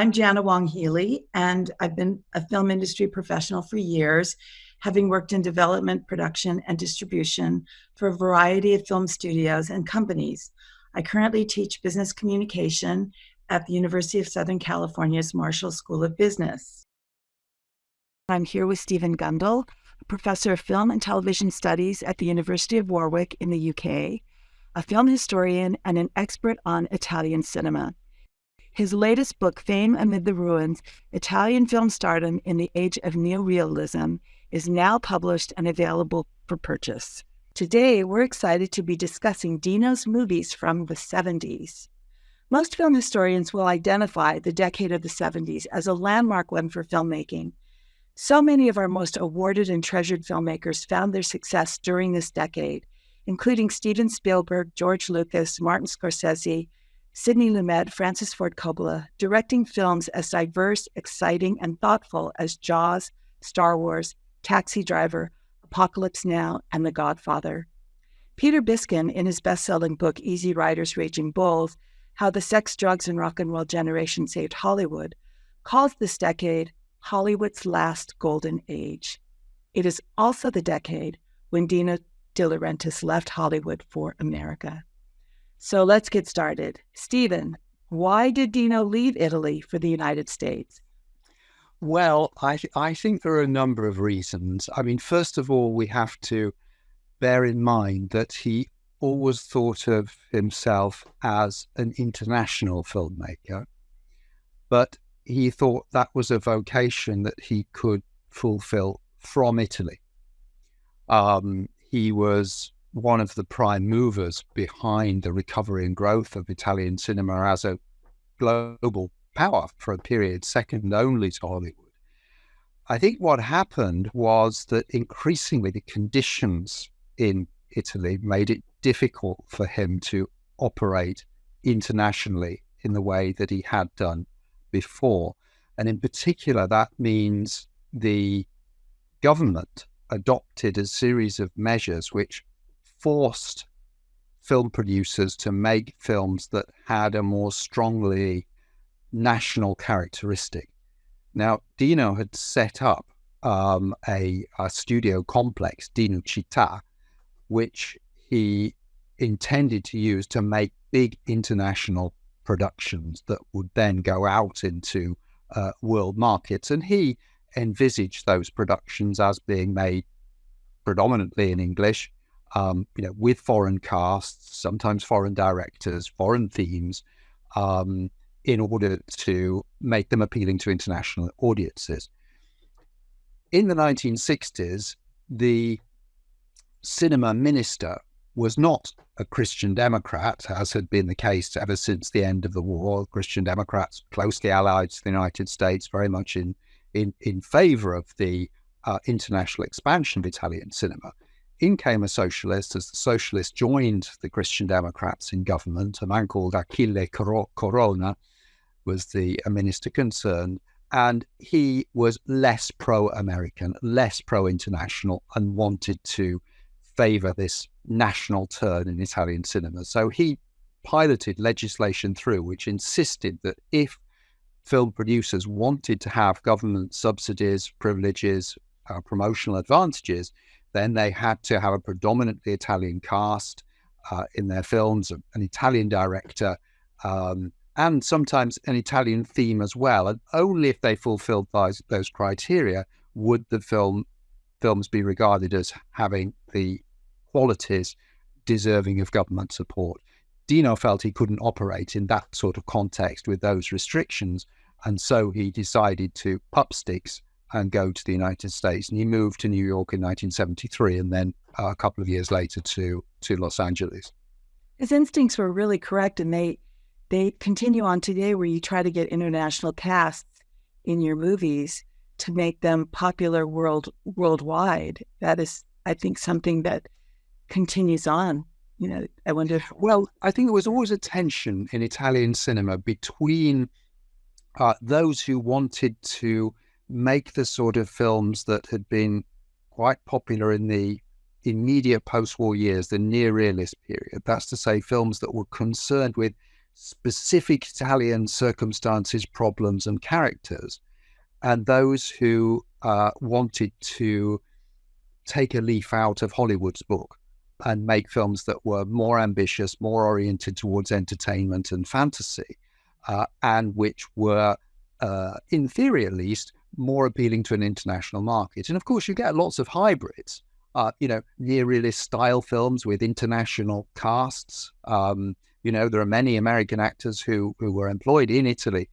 I'm Jana Wong Healy, and I've been a film industry professional for years, having worked in development, production, and distribution for a variety of film studios and companies. I currently teach business communication at the University of Southern California's Marshall School of Business. I'm here with Stephen Gundel, a professor of film and television studies at the University of Warwick in the UK, a film historian and an expert on Italian cinema. His latest book, Fame Amid the Ruins, Italian Film Stardom in the Age of Neorealism, is now published and available for purchase. Today, we're excited to be discussing Dino's movies from the 70s. Most film historians will identify the decade of the 70s as a landmark one for filmmaking. So many of our most awarded and treasured filmmakers found their success during this decade, including Steven Spielberg, George Lucas, Martin Scorsese, Sidney Lumet, Francis Ford Coppola, directing films as diverse, exciting, and thoughtful as Jaws, Star Wars, Taxi Driver, Apocalypse Now, and The Godfather. Peter Biskin, in his best-selling book, Easy Riders, Raging Bulls, How the Sex, Drugs, and Rock and Roll Generation Saved Hollywood, calls this decade Hollywood's last golden age. It is also the decade when Dino De Laurentiis left Hollywood for America. So let's get started. Stephen, why did Dino leave Italy for the United States? Well, I think there are a number of reasons. I mean, first of all, we have to bear in mind that he always thought of himself as an international filmmaker, but he thought that was a vocation that he could fulfill from Italy. He was one of the prime movers behind the recovery and growth of Italian cinema as a global power for a period second only to Hollywood. I think what happened was that increasingly the conditions in Italy made it difficult for him to operate internationally in the way that he had done before. And in particular, that means the government adopted a series of measures which forced film producers to make films that had a more strongly national characteristic. Now, Dino had set up a studio complex, Dino Città, which he intended to use to make big international productions that would then go out into world markets. And he envisaged those productions as being made predominantly in English, with foreign casts, sometimes foreign directors, foreign themes, in order to make them appealing to international audiences. In the 1960s, the cinema minister was not a Christian Democrat, as had been the case ever since the end of the war. Christian Democrats closely allied to the United States, very much in favor of the international expansion of Italian cinema. In came a socialist. As the socialists joined the Christian Democrats in government, a man called Achille Corona was the minister concerned, and he was less pro-American, less pro-international, and wanted to favor this national turn in Italian cinema. So he piloted legislation through which insisted that if film producers wanted to have government subsidies, privileges, promotional advantages, then they had to have a predominantly Italian cast in their films, an Italian director, and sometimes an Italian theme as well. And only if they fulfilled those criteria would the films be regarded as having the qualities deserving of government support. Dino felt he couldn't operate in that sort of context with those restrictions, and so he decided to up sticks and go to the United States. And he moved to New York in 1973, and then a couple of years later to Los Angeles. His instincts were really correct, and they continue on today, where you try to get international casts in your movies to make them popular worldwide. That is, I think, something that continues on. I wonder. Well, I think there was always a tension in Italian cinema between those who wanted to make the sort of films that had been quite popular in the immediate post-war years, the near-realist period. That's to say, films that were concerned with specific Italian circumstances, problems, and characters, and those who wanted to take a leaf out of Hollywood's book and make films that were more ambitious, more oriented towards entertainment and fantasy, and which were, in theory at least, more appealing to an international market. And of course, you get lots of hybrids, near-realist style films with international casts. There are many American actors who were employed in Italy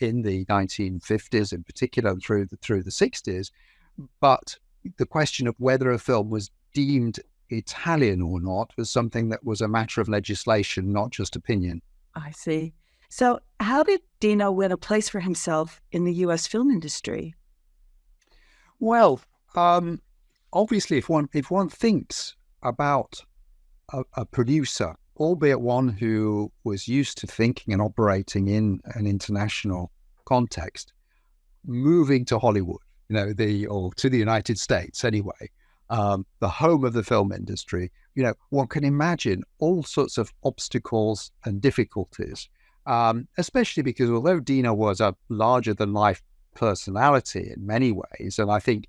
in the 1950s, in particular through the 60s. But the question of whether a film was deemed Italian or not was something that was a matter of legislation, not just opinion. I see. So how did Dino win a place for himself in the U.S. film industry? Well, obviously, if one thinks about a producer, albeit one who was used to thinking and operating in an international context, moving to Hollywood, or to the United States anyway, the home of the film industry, one can imagine all sorts of obstacles and difficulties, especially because although Dino was a larger-than-life personality in many ways, and I think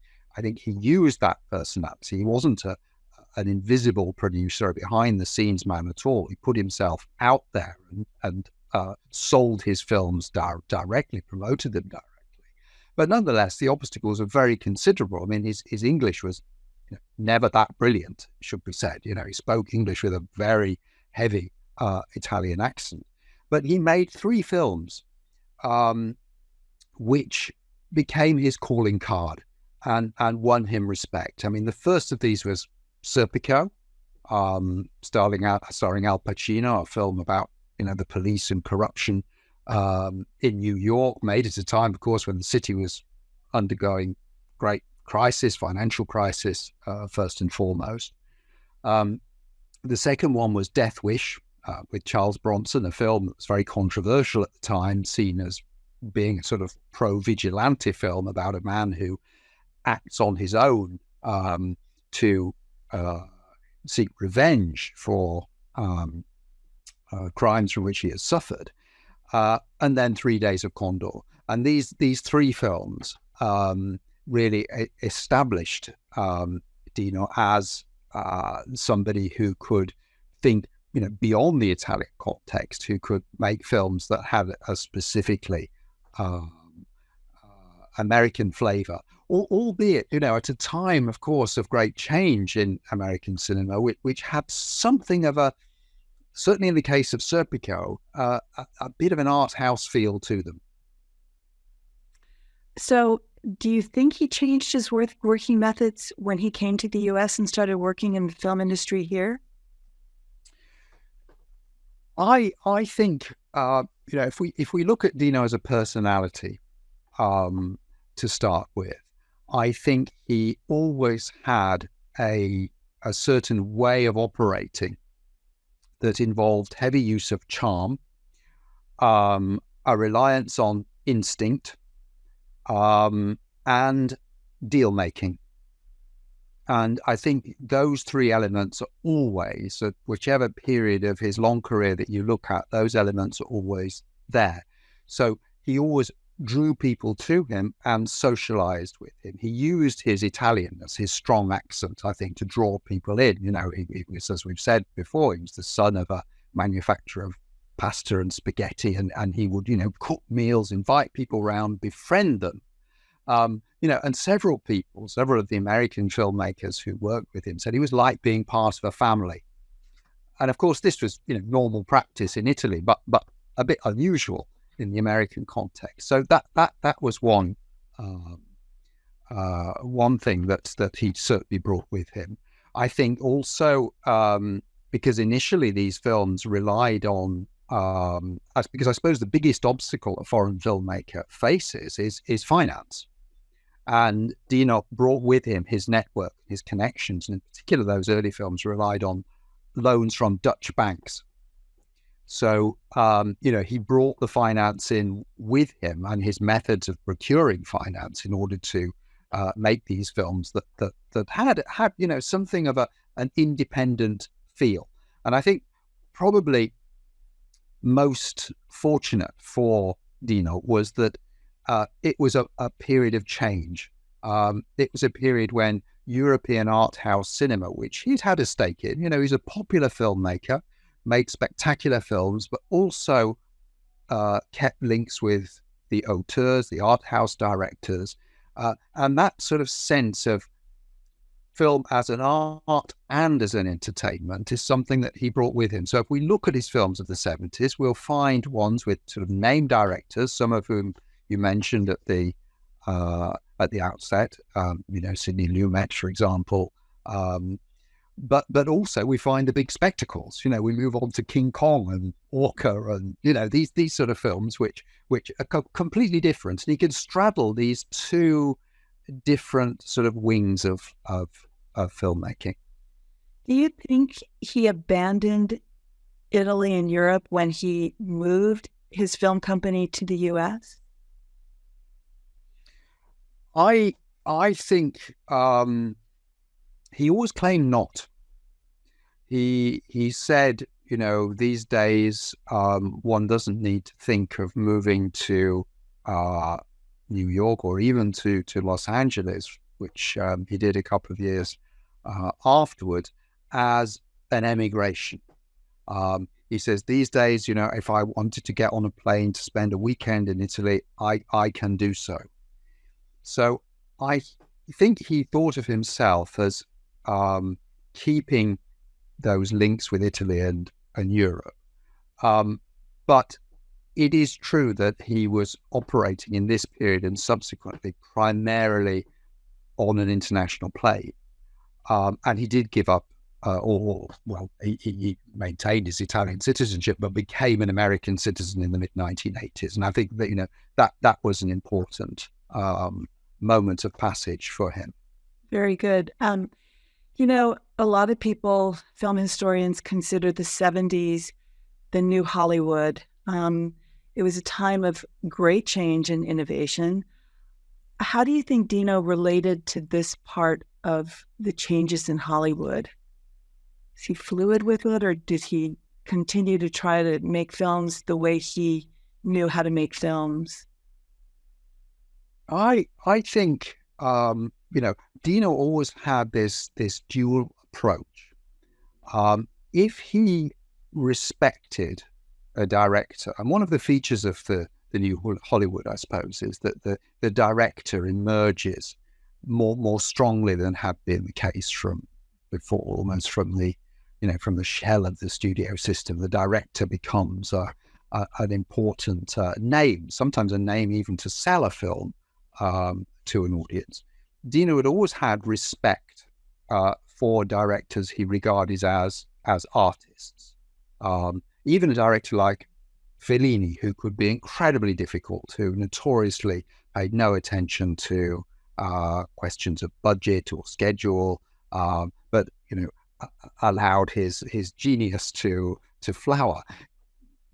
he used that personality. He wasn't an invisible producer, a behind-the-scenes man at all. He put himself out there and sold his films directly, promoted them directly. But nonetheless, the obstacles are very considerable. I mean, his English was never that brilliant, it should be said. He spoke English with a very heavy Italian accent. But he made 3 films which became his calling card and won him respect. I mean, the first of these was Serpico, starring Al Pacino, a film about the police and corruption in New York, made at a time, of course, when the city was undergoing great crisis, financial crisis, first and foremost. The second one was Death Wish, with Charles Bronson, a film that was very controversial at the time, seen as being a sort of pro-vigilante film about a man who acts on his own to seek revenge for crimes from which he has suffered. And then 3 Days of Condor. And these 3 films really established Dino as somebody who could think beyond the Italian context, who could make films that had a specifically American flavor, albeit, at a time, of course, of great change in American cinema, which had something of certainly in the case of Serpico, a bit of an art house feel to them. So do you think he changed his working methods when he came to the U.S. and started working in the film industry here? I think if we look at Dino as a personality to start with, I think he always had a certain way of operating that involved heavy use of charm, a reliance on instinct, and deal making. And I think those 3 elements are always, at whichever period of his long career that you look at, those elements are always there. So he always drew people to him and socialized with him. He used his Italianness, his strong accent, I think, to draw people in. He was, as we've said before, he was the son of a manufacturer of pasta and spaghetti, and he would, cook meals, invite people around, befriend them. And several of the American filmmakers who worked with him said he was like being part of a family. And of course, this was, normal practice in Italy, but a bit unusual in the American context. So that was one thing that he certainly brought with him. I think also because initially these films relied on, because I suppose the biggest obstacle a foreign filmmaker faces is finance. And Dino brought with him his network, his connections, and in particular those early films relied on loans from Dutch banks. So, he brought the finance in with him and his methods of procuring finance in order to make these films that had something of an independent feel. And I think probably most fortunate for Dino was that it was a period of change. It was a period when European art house cinema, which he'd had a stake in, he's a popular filmmaker, made spectacular films, but also kept links with the auteurs, the art house directors, and that sort of sense of film as an art and as an entertainment is something that he brought with him. So if we look at his films of the 70s, we'll find ones with sort of name directors, some of whom you mentioned at the outset, Sidney Lumet, for example. But also we find the big spectacles. We move on to King Kong and Orca and these sort of films which are completely different. And he can straddle these two different sort of wings of filmmaking. Do you think he abandoned Italy and Europe when he moved his film company to the U.S.? I think he always claimed not. He said, these days one doesn't need to think of moving to New York or even to Los Angeles, which he did a couple of years afterwards, as an emigration. He says these days, if I wanted to get on a plane to spend a weekend in Italy, I can do so. So I think he thought of himself as keeping those links with Italy and Europe. But it is true that he was operating in this period and subsequently primarily on an international plane. And he did give up, he maintained his Italian citizenship, but became an American citizen in the mid-1980s. And I think that that was an important moment of passage for him. Very good. A lot of people, film historians, consider the 70s the new Hollywood. It was a time of great change and innovation. How do you think Dino related to this part of the changes in Hollywood? Is he fluid with it, or did he continue to try to make films the way he knew how to make films? I think Dino always had this dual approach. If he respected a director, and one of the features of the new Hollywood, I suppose, is that the director emerges more strongly than had been the case from before, almost from the shell of the studio system. The director becomes an important name, sometimes a name even to sell a film to an audience. Dino had always had respect for directors he regarded as artists. Even a director like Fellini, who could be incredibly difficult, who notoriously paid no attention to questions of budget or schedule, but allowed his genius to flower.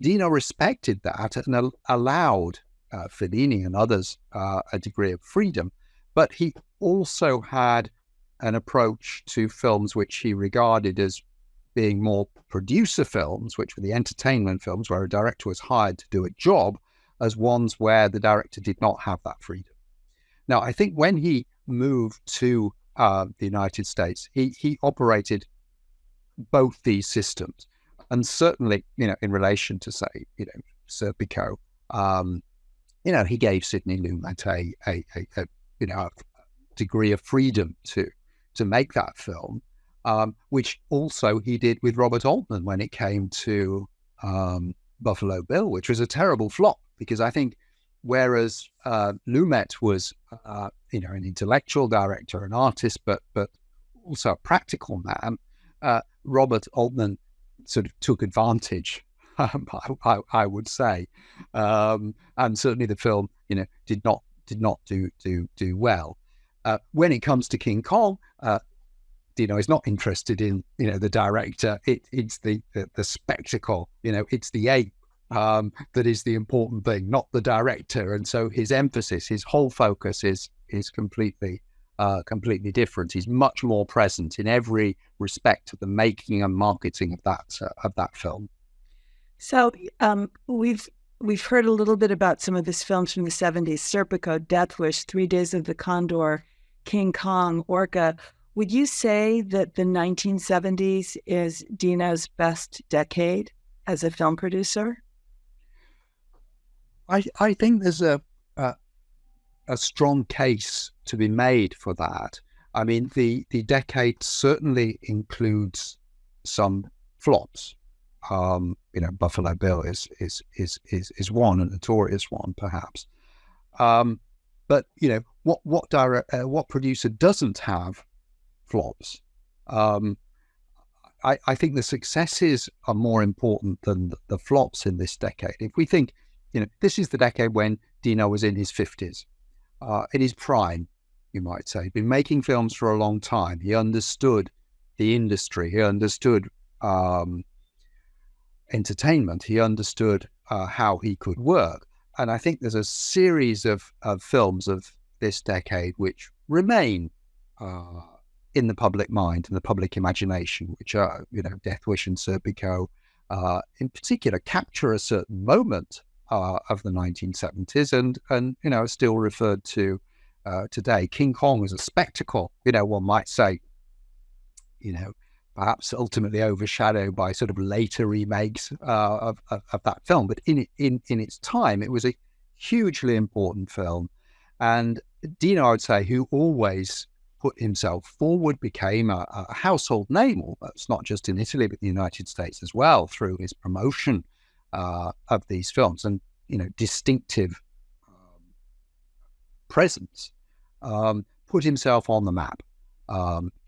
Dino respected that and allowed Fellini and others a degree of freedom, but he also had an approach to films which he regarded as being more producer films, which were the entertainment films where a director was hired to do a job, as ones where the director did not have that freedom. Now, I think when he moved to the United States, he operated both these systems, and certainly, in relation to, say, Serpico, he gave Sidney Lumet a degree of freedom to make that film, which also he did with Robert Altman when it came to Buffalo Bill, which was a terrible flop, because I think whereas Lumet was an intellectual director, an artist, but also a practical man, Robert Altman sort of took advantage, I would say, and certainly the film did not do well. When it comes to King Kong, Dino is not interested in the director. It's the spectacle. It's the ape that is the important thing, not the director. And so his emphasis, his whole focus is completely different. He's much more present in every respect of the making and marketing of that film. So we've heard a little bit about some of his films from the 70s: Serpico, Death Wish, 3 Days of the Condor, King Kong, Orca. Would you say that the 1970s is Dino's best decade as a film producer? I think there's a a strong case to be made for that. I mean, the decade certainly includes some flops. Buffalo Bill is one, a notorious one, perhaps. But what producer doesn't have flops? I think the successes are more important than the flops in this decade. If we think, this is the decade when Dino was in his 50s, in his prime, you might say. He'd been making films for a long time. He understood the industry. He understood entertainment. He understood how he could work. And I think there's a series of films of this decade which remain in the public mind and the public imagination, which are, Death Wish and Serpico, in particular, capture a certain moment of the 1970s and still referred to today. King Kong as a spectacle, one might say, perhaps ultimately overshadowed by sort of later remakes of that film. But in its time, it was a hugely important film. And Dino, I would say, who always put himself forward, became a household name. It's not just in Italy, but the United States as well, through his promotion of these films and distinctive presence, put himself on the map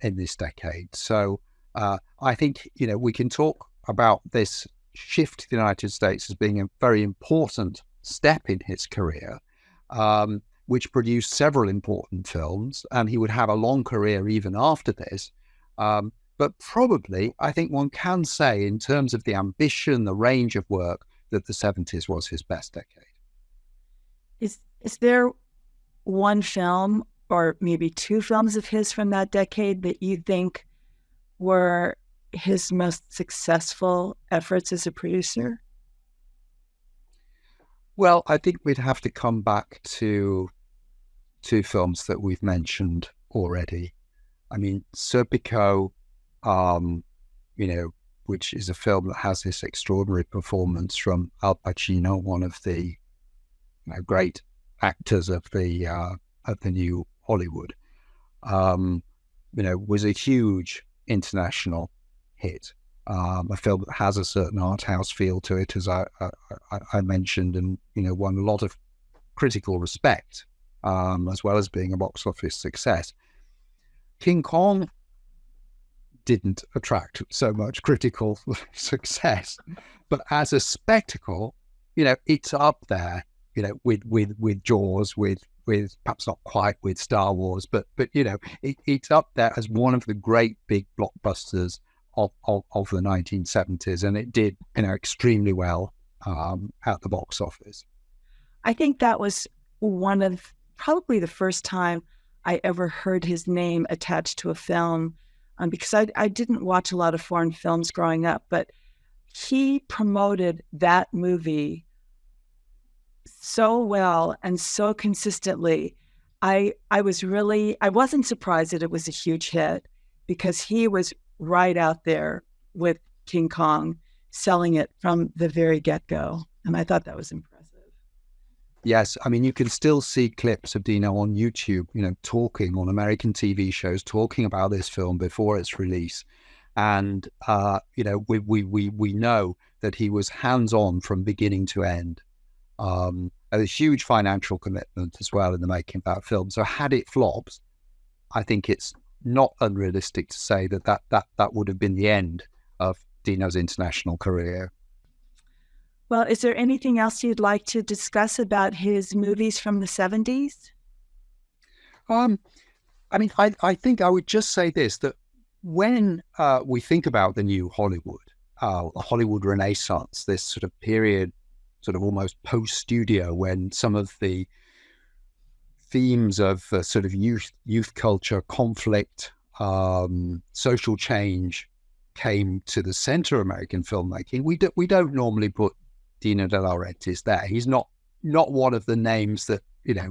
in this decade. So I think we can talk about this shift to the United States as being a very important step in his career, which produced several important films, and he would have a long career even after this. But probably, I think one can say, in terms of the ambition, the range of work, that the 70s was his best decade. Is there one film or maybe two films of his from that decade that you think were his most successful efforts as a producer? Well, I think we'd have to come back to two films that we've mentioned already. I mean, Serpico, which is a film that has this extraordinary performance from Al Pacino, one of the great actors of the new Hollywood, was a huge international hit. A film that has a certain art house feel to it, as I mentioned, and won a lot of critical respect, as well as being a box office success. King Kong didn't attract so much critical success, but as a spectacle, it's up there, with Jaws, with perhaps not quite with Star Wars, but it's up there as one of the great big blockbusters of the 1970s, and it did extremely well at the box office. I think that was one of probably the first time I ever heard his name attached to a film, because I didn't watch a lot of foreign films growing up, but he promoted that movie so well and so consistently. I wasn't surprised that it was a huge hit, because he was right out there with King Kong, selling it from the very get-go. And I thought that was impressive. Yes, I mean, you can still see clips of Dino on YouTube, talking on American TV shows, talking about this film before its release. And, we know that he was hands-on from beginning to end. A huge financial commitment as well in the making of that film. So had it flopped, I think it's not unrealistic to say that would have been the end of Dino's international career. Well, is there anything else you'd like to discuss about his movies from the 70s? I think I would just say this, that when we think about the new Hollywood, the Hollywood Renaissance, this sort of period, sort of almost post-studio, when some of the themes of sort of youth culture, conflict, social change came to the center of American filmmaking, we don't normally put Dino De Laurentiis there. He's not one of the names that,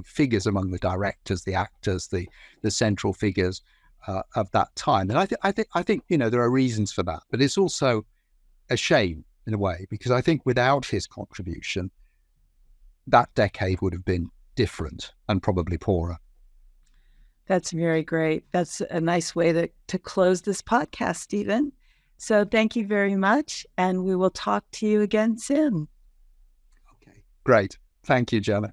figures among the directors, the actors, the central figures of that time. And I think there are reasons for that, but it's also a shame in a way, because I think without his contribution, that decade would have been different and probably poorer. That's very great. That's a nice way to close this podcast, Stephen. So thank you very much, and we will talk to you again soon. Okay, great. Thank you, Jenna.